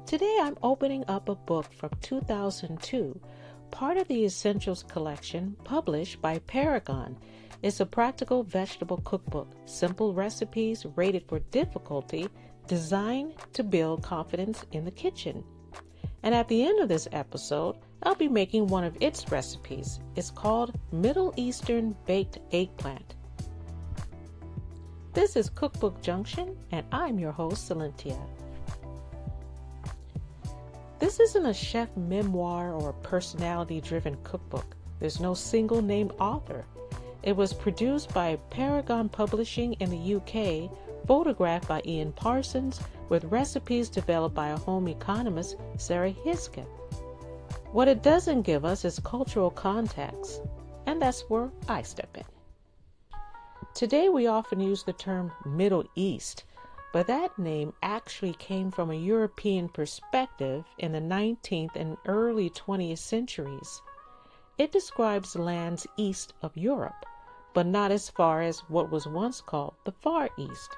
Today I'm opening up a book from 2002, part of the Essentials collection published by Paragon. It's a practical vegetable cookbook, simple recipes rated for difficulty, designed to build confidence in the kitchen. And at the end of this episode, I'll be making one of its recipes. It's called Middle Eastern Baked Eggplant. This is Cookbook Junction, and I'm your host, Celintia. This isn't a chef memoir or personality-driven cookbook. There's no single named author. It was produced by Paragon Publishing in the UK, photographed by Ian Parsons, with recipes developed by a home economist, Sarah Hiskett. What it doesn't give us is cultural context, and that's where I step in. Today we often use the term Middle East, but that name actually came from a European perspective in the 19th and early 20th centuries. It describes lands east of Europe, but not as far as what was once called the Far East.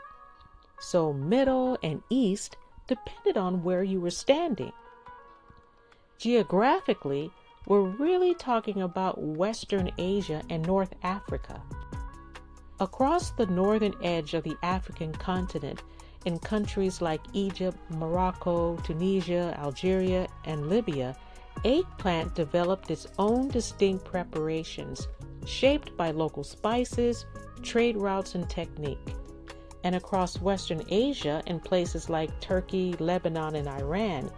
So Middle and East depended on where you were standing. Geographically, we're really talking about Western Asia and North Africa. Across the northern edge of the African continent, in countries like Egypt, Morocco, Tunisia, Algeria, and Libya, eggplant developed its own distinct preparations, shaped by local spices, trade routes, and technique. And across Western Asia, in places like Turkey, Lebanon, and Iran,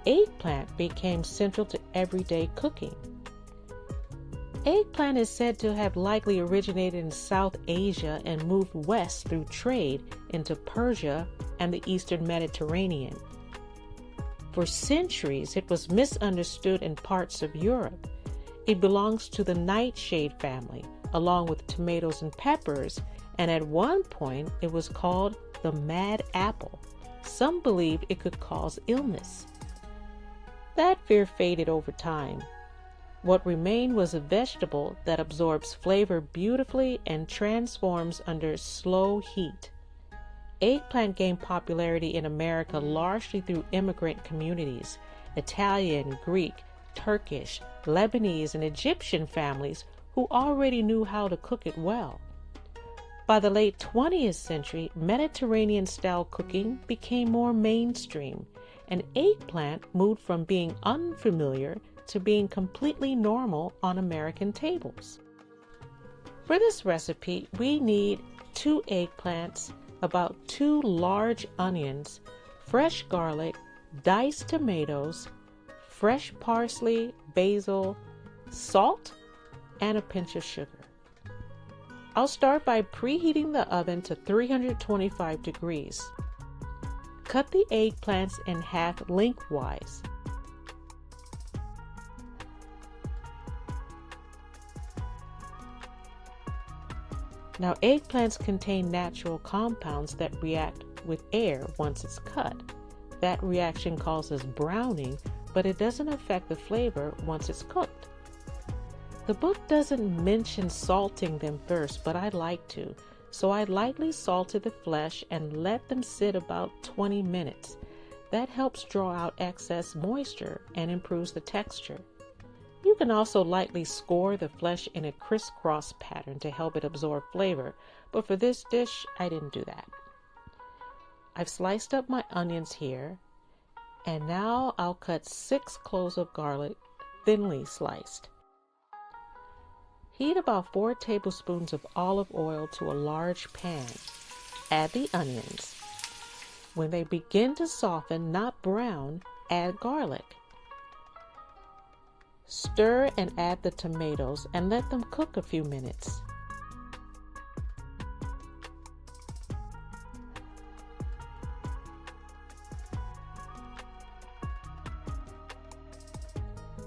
eggplant became central to everyday cooking. Eggplant is said to have likely originated in South Asia and moved west through trade into Persia and the Eastern Mediterranean. For centuries, it was misunderstood in parts of Europe. It belongs to the nightshade family, along with tomatoes and peppers, and at one point it was called the mad apple. Some believed it could cause illness. That fear faded over time. What remained was a vegetable that absorbs flavor beautifully and transforms under slow heat. Eggplant gained popularity in America largely through immigrant communities. Italian, Greek, Turkish, Lebanese, and Egyptian families who already knew how to cook it well. By the late 20th century, Mediterranean-style cooking became more mainstream, and eggplant moved from being unfamiliar to being completely normal on American tables. For this recipe, we need 2 eggplants, about 2 large onions, fresh garlic, diced tomatoes, fresh parsley, basil, salt, and a pinch of sugar. I'll start by preheating the oven to 325 degrees. Cut the eggplants in half lengthwise. Now, eggplants contain natural compounds that react with air once it's cut. That reaction causes browning, but it doesn't affect the flavor once it's cooked. The book doesn't mention salting them first, but I like to, so I lightly salted the flesh and let them sit about 20 minutes. That helps draw out excess moisture and improves the texture. You can also lightly score the flesh in a crisscross pattern to help it absorb flavor, but for this dish, I didn't do that. I've sliced up my onions here, and now I'll cut 6 cloves of garlic, thinly sliced. Heat about 4 tablespoons of olive oil to a large pan. Add the onions. When they begin to soften, not brown, add garlic. Stir and add the tomatoes and let them cook a few minutes.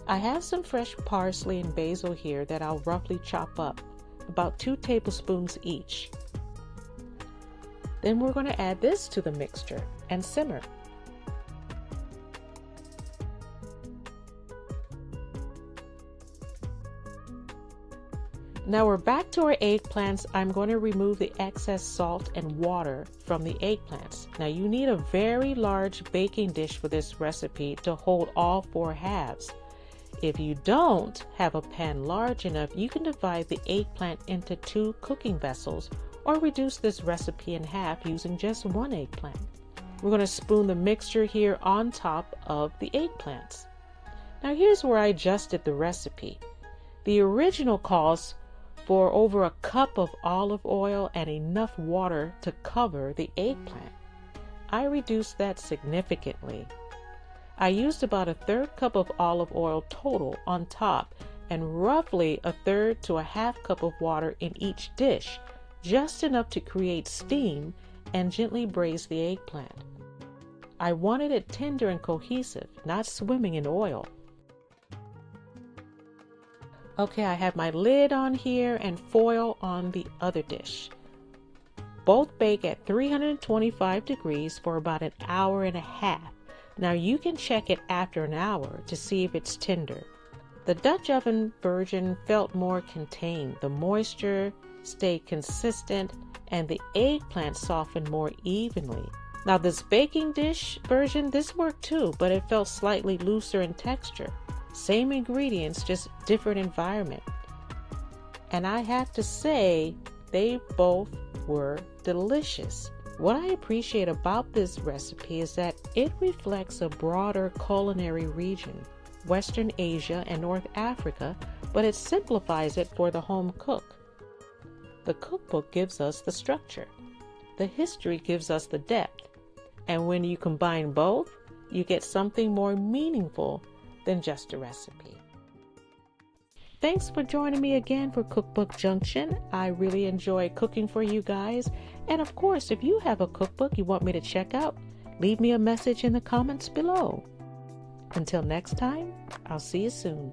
I have some fresh parsley and basil here that I'll roughly chop up, about 2 tablespoons each. Then we're going to add this to the mixture and simmer. Now we're back to our eggplants. I'm going to remove the excess salt and water from the eggplants. Now you need a very large baking dish for this recipe to hold all 4 halves. If you don't have a pan large enough, you can divide the eggplant into 2 cooking vessels or reduce this recipe in half using just 1 eggplant. We're going to spoon the mixture here on top of the eggplants. Now here's where I adjusted the recipe. The original calls for over a cup of olive oil and enough water to cover the eggplant. I reduced that significantly. I used about a 1/3 cup of olive oil total on top and roughly a 1/3 to a 1/2 cup of water in each dish, just enough to create steam and gently braise the eggplant. I wanted it tender and cohesive, not swimming in oil. Okay, I have my lid on here and foil on the other dish. Both bake at 325 degrees for about 1.5 hours. Now you can check it after an hour to see if it's tender. The Dutch oven version felt more contained. The moisture stayed consistent and the eggplant softened more evenly. Now this baking dish version, this worked too, but it felt slightly looser in texture. Same ingredients, just different environment. And I have to say, they both were delicious. What I appreciate about this recipe is that it reflects a broader culinary region, Western Asia and North Africa, but it simplifies it for the home cook. The cookbook gives us the structure. The history gives us the depth. And when you combine both, you get something more meaningful than just a recipe. Thanks for joining me again for Cookbook Junction. I really enjoy cooking for you guys. And of course, if you have a cookbook you want me to check out, leave me a message in the comments below. Until next time, I'll see you soon.